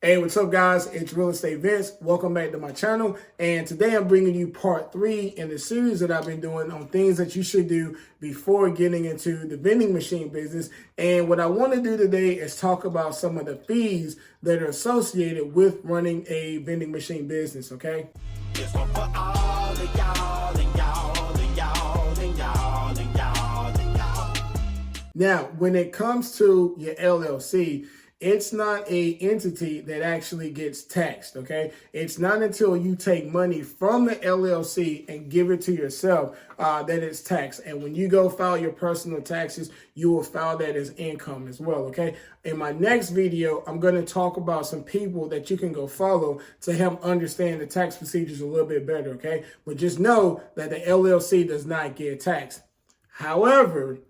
Hey, what's up, guys? It's Real Estate Vince. Welcome back to my channel. And today I'm bringing you part 3 in the series that I've been doing on things that you should do before getting into the vending machine business. And what I want to do today is talk about some of the fees that are associated with running a vending machine business, okay? This one for all of y'all and y'all and y'all and y'all and y'all and y'all. Now, when it comes to your LLC, it's not a entity that actually gets taxed, okay? It's not until you take money from the LLC and give it to yourself that it's taxed. And when you go file your personal taxes, you will file that as income as well, okay? In my next video, I'm going to talk about some people that you can go follow to help understand the tax procedures a little bit better, okay? But just know that the LLC does not get taxed. However,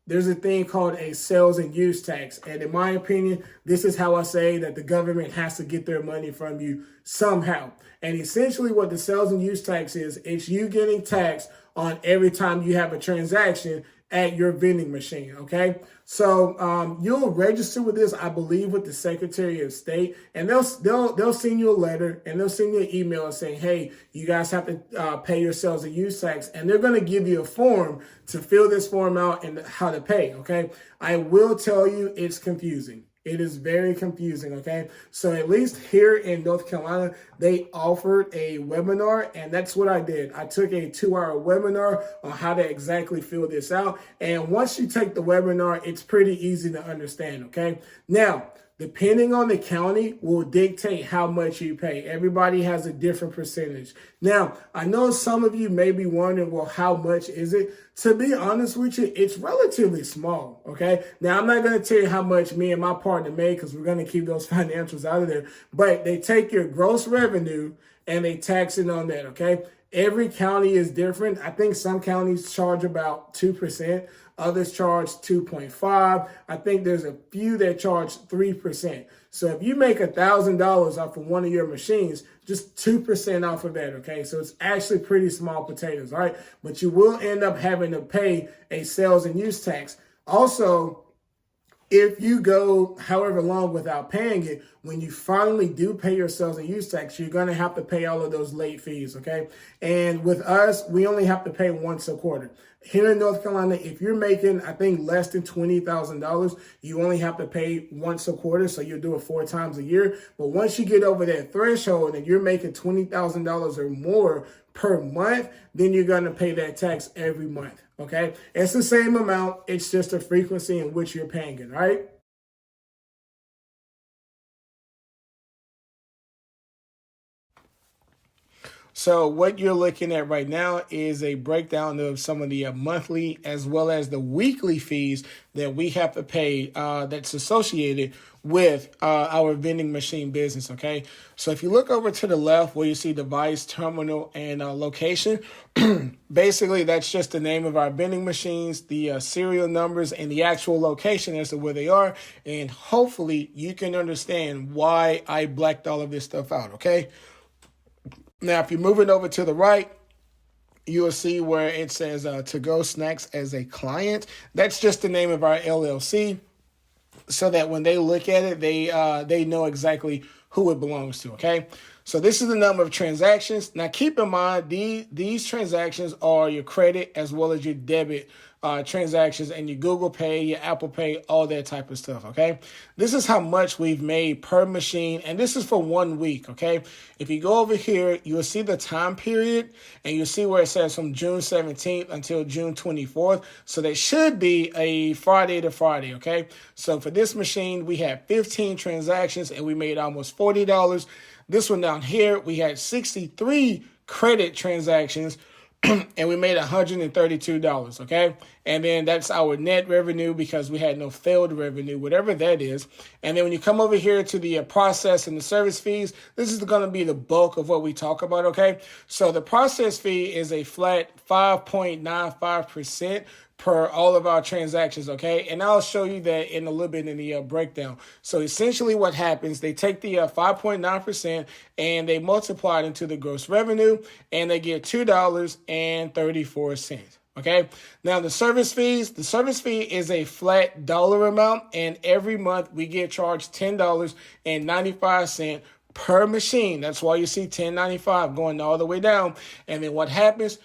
there's a thing called a sales and use tax. And in my opinion, this is how I say that the government has to get their money from you somehow. And essentially what the sales and use tax is, it's you getting taxed on every time you have a transaction at your vending machine, okay? So you'll register with this, I believe, with the Secretary of State, and they'll send you a letter and they'll send you an email saying, hey, you guys have to pay your sales and use tax, and they're going to give you a form to fill this form out and how to pay, okay? I will tell you it's confusing. It is very confusing, okay? So at least here in North Carolina, they offered a webinar, and that's what I did. I took a 2-hour webinar on how to exactly fill this out. And once you take the webinar, it's pretty easy to understand, okay? Now, depending on the county will dictate how much you pay. Everybody has a different percentage. Now, I know some of you may be wondering, well, how much is it? To be honest with you, it's relatively small, okay? Now, I'm not going to tell you how much me and my partner made because we're going to keep those financials out of there. But they take your gross revenue and they tax it on that, okay? Every county is different. I think some counties charge about 2%. Others charge 2.5. I think there's a few that charge 3%. So if you make $1,000 off of one of your machines, just 2% off of that, okay? So it's actually pretty small potatoes, all right? But you will end up having to pay a sales and use tax. Also, if you go however long without paying it, when you finally do pay your sales and use tax, you're going to have to pay all of those late fees, okay? And with us, we only have to pay once a quarter. Here in North Carolina, if you're making, I think, less than $20,000, you only have to pay once a quarter, so you'll do it 4 times a year. But once you get over that threshold and you're making $20,000 or more per month, then you're going to pay that tax every month, okay? It's the same amount. It's just the frequency in which you're paying it, all right? So what you're looking at right now is a breakdown of some of the monthly as well as the weekly fees that we have to pay that's associated with our vending machine business, okay? So if you look over to the left where you see device, terminal, and location, basically that's just the name of our vending machines, the serial numbers, and the actual location as to where they are. And hopefully you can understand why I blacked all of this stuff out, okay? Now, if you're moving over to the right, you will see where it says To Go Snacks as a client. That's just the name of our LLC, so that when they look at it, they know exactly who it belongs to, okay? So this is the number of transactions. Now, keep in mind, these transactions are your credit as well as your debit transactions and your Google Pay, your Apple Pay, all that type of stuff, okay? This is how much we've made per machine, and this is for 1 week, okay? If you go over here, you'll see the time period, and you'll see where it says from June 17th until June 24th. So that should be a Friday to Friday, okay? So for this machine, we had 15 transactions, and we made almost $40. This one down here, we had 63 credit transactions, and we made $132, okay? And then that's our net revenue because we had no failed revenue, whatever that is. And then when you come over here to the process and the service fees, this is going to be the bulk of what we talk about, okay? So the process fee is a flat 5.95% per all of our transactions, okay? And I'll show you that in a little bit in the breakdown. So essentially what happens, they take the 5.9% and they multiply it into the gross revenue, and they get $2.34. Okay. Now the service fee is a flat dollar amount, and every month we get charged $10.95 per machine. That's why you see $10.95 going all the way down. And then what happens?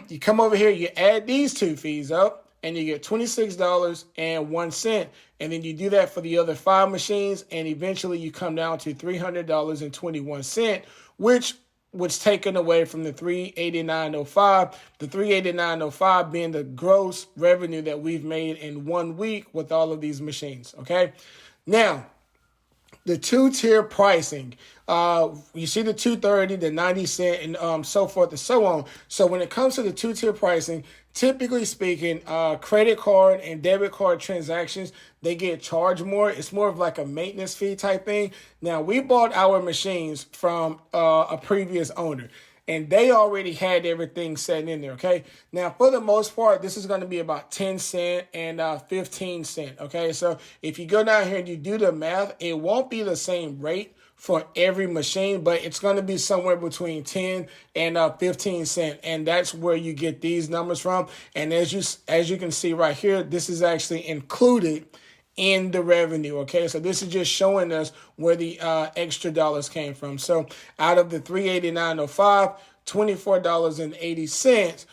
You come over here, you add these two fees up, and you get $26.01. And then you do that for the other 5 machines, and eventually you come down to $300.21, which was taken away from the $389.05. The $389.05 being the gross revenue that we've made in 1 week with all of these machines. Okay. Now, the 2-tier pricing, you see the 230, the 90 cent, and so forth and so on. So when it comes to the 2-tier pricing, typically speaking, credit card and debit card transactions, they get charged more. It's more of like a maintenance fee type thing. Now, we bought our machines from a previous owner, and they already had everything set in there, okay? Now, for the most part, this is going to be about 10 cents and 15 cents, okay? So if you go down here and you do the math, it won't be the same rate for every machine, but it's going to be somewhere between 10 and 15 cents, and that's where you get these numbers from. And as you can see right here, this is actually included in the revenue, okay? So this is just showing us where the extra dollars came from. So out of the $389.05, $24.80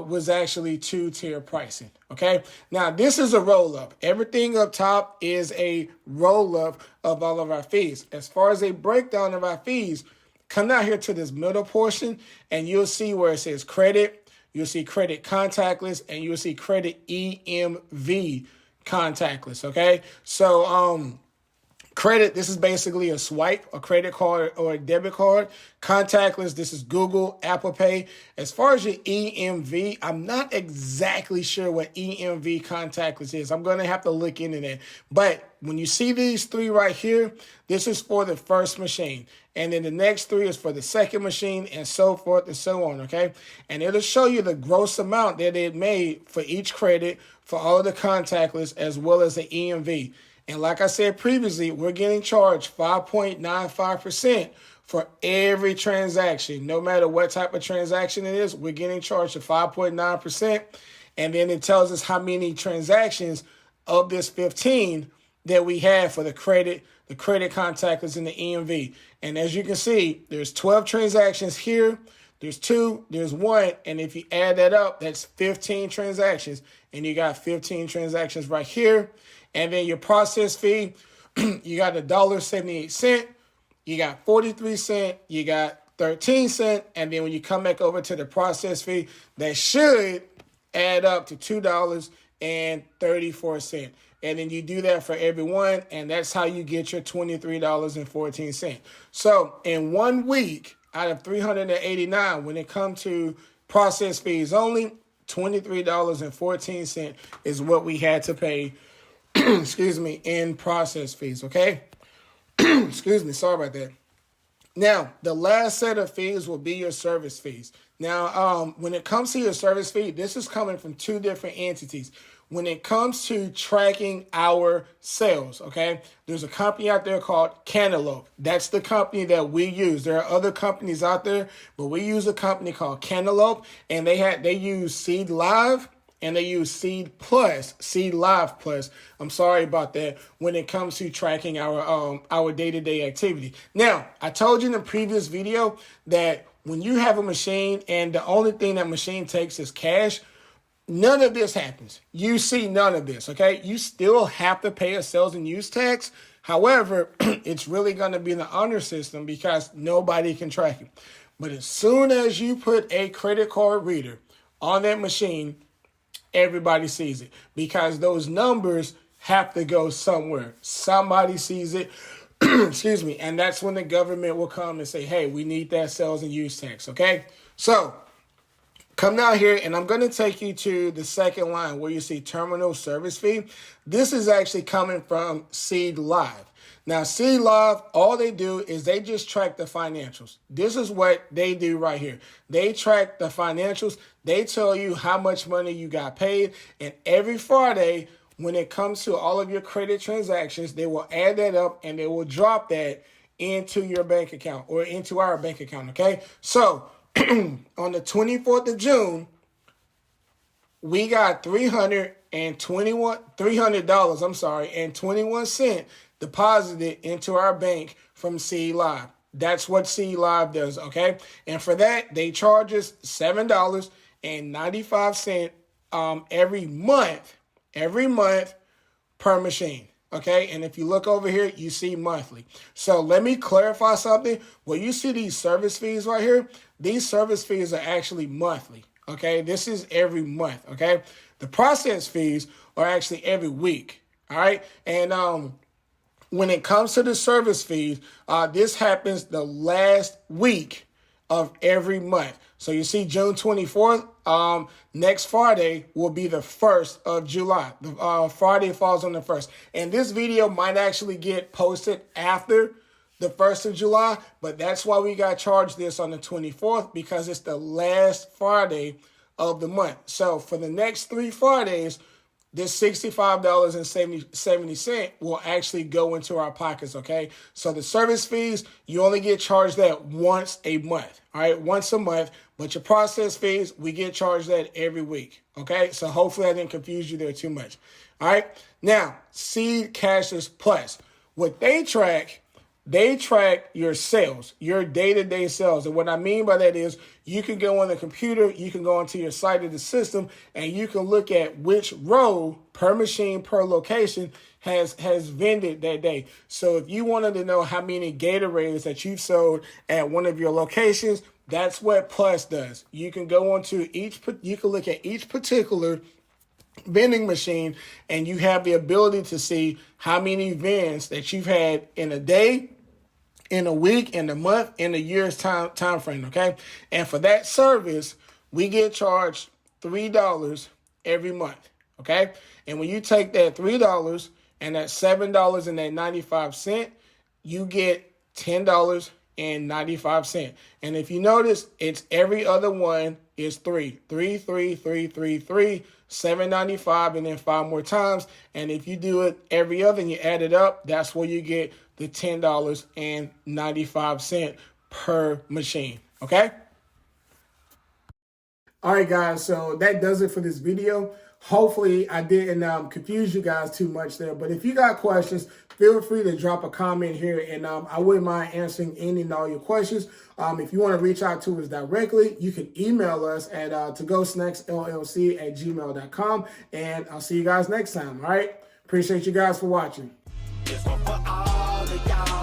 was actually 2-tier pricing, okay? Now, this is a roll-up. Everything up top is a roll-up of all of our fees. As far as a breakdown of our fees, come down here to this middle portion, and you'll see where it says credit. You'll see credit contactless, and you'll see credit EMV contactless, okay? So credit, this is basically a swipe, a credit card or a debit card. Contactless, this is Google, Apple Pay. As far as your EMV, I'm not exactly sure what EMV contactless is. I'm going to have to look into that. But when you see these 3 right here, this is for the first machine. And then the next 3 is for the second machine, and so forth and so on, okay? And it'll show you the gross amount that it made for each credit, for all of the contactless, as well as the EMV. And like I said previously, we're getting charged 5.95% for every transaction. No matter what type of transaction it is, we're getting charged at 5.9%. And then it tells us how many transactions of this 15 that we have for the credit contactless, and the EMV. And as you can see, there's 12 transactions here. There's 2, there's 1, and if you add that up, that's 15 transactions. And you got 15 transactions right here. And then your process fee, you got $1.78, you got 43 cents, you got 13 cents, and then when you come back over to the process fee, that should add up to $2.34. And then you do that for every one, and that's how you get your $23.14. So in 1 week, out of 389, when it comes to process fees only, $23.14 is what we had to pay, excuse me, in process fees, okay? Excuse me, sorry about that. Now, the last set of fees will be your service fees. Now, when it comes to your service fee, this is coming from 2 different entities. When it comes to tracking our sales, okay, there's a company out there called Cantaloupe. That's the company that we use. There are other companies out there, but we use a company called Cantaloupe, and they use Seed Live, and they use Seed Live Plus. I'm sorry about that. When it comes to tracking our day-to-day activity. Now, I told you in the previous video that when you have a machine and the only thing that machine takes is cash, none of this happens. You see none of this, okay? You still have to pay a sales and use tax. However, it's really going to be in the honor system because nobody can track it. But as soon as you put a credit card reader on that machine, everybody sees it because those numbers have to go somewhere. Somebody sees it, excuse me, and that's when the government will come and say, hey, we need that sales and use tax, okay? So come down here, and I'm going to take you to the second line where you see terminal service fee. This is actually coming from Seed Live. Now, Seed Live, all they do is they just track the financials. This is what they do right here. They track the financials. They tell you how much money you got paid. And every Friday, when it comes to all of your credit transactions, they will add that up and they will drop that into your bank account or into our bank account, okay? So on the 24th of June, we got $300, I'm sorry, and 21 cent deposited into our bank from C Live. That's what C Live does, okay? And for that, they charge us $7.95 every month per machine. Okay, and if you look over here, you see monthly. So let me clarify something. When you see these service fees right here, these service fees are actually monthly. Okay, this is every month. Okay, the process fees are actually every week. All right, and when it comes to the service fees, this happens the last week of every month. So you see June 24th, next Friday will be the 1st of July. The Friday falls on the 1st. And this video might actually get posted after the 1st of July, but that's why we got charged this on the 24th, because it's the last Friday of the month. So for the next 3 Fridays, this $65.70 will actually go into our pockets, okay? So the service fees, you only get charged that once a month, all right? Once a month. But your process fees, we get charged that every week, okay? So hopefully I didn't confuse you there too much, all right? Now, Seed Cashless Plus. What they track your sales, your day-to-day sales. And what I mean by that is you can go on the computer, you can go onto your site of the system, and you can look at which row per machine, per location has vended that day. So if you wanted to know how many Gatorades that you've sold at one of your locations, that's what Plus does. You can go onto you can look at each particular vending machine, and you have the ability to see how many vends that you've had in a day, in a week, in a month, in a year's time frame, okay? And for that service, we get charged $3 every month, okay? And when you take that $3 and that $7.95, you get $10.95. And if you notice, it's every other one is 3, 3, 3, 3, 3, 3, $7.95, and then 5 more times. And if you do it every other and you add it up, that's where you get the $10.95 per machine. Okay? All right, guys. So that does it for this video. Hopefully, I didn't confuse you guys too much there. But if you got questions, feel free to drop a comment here, and I wouldn't mind answering any and all your questions. If you want to reach out to us directly, you can email us at togosnacksllc@gmail.com, and I'll see you guys next time. All right? Appreciate you guys for watching. This one for all of y'all.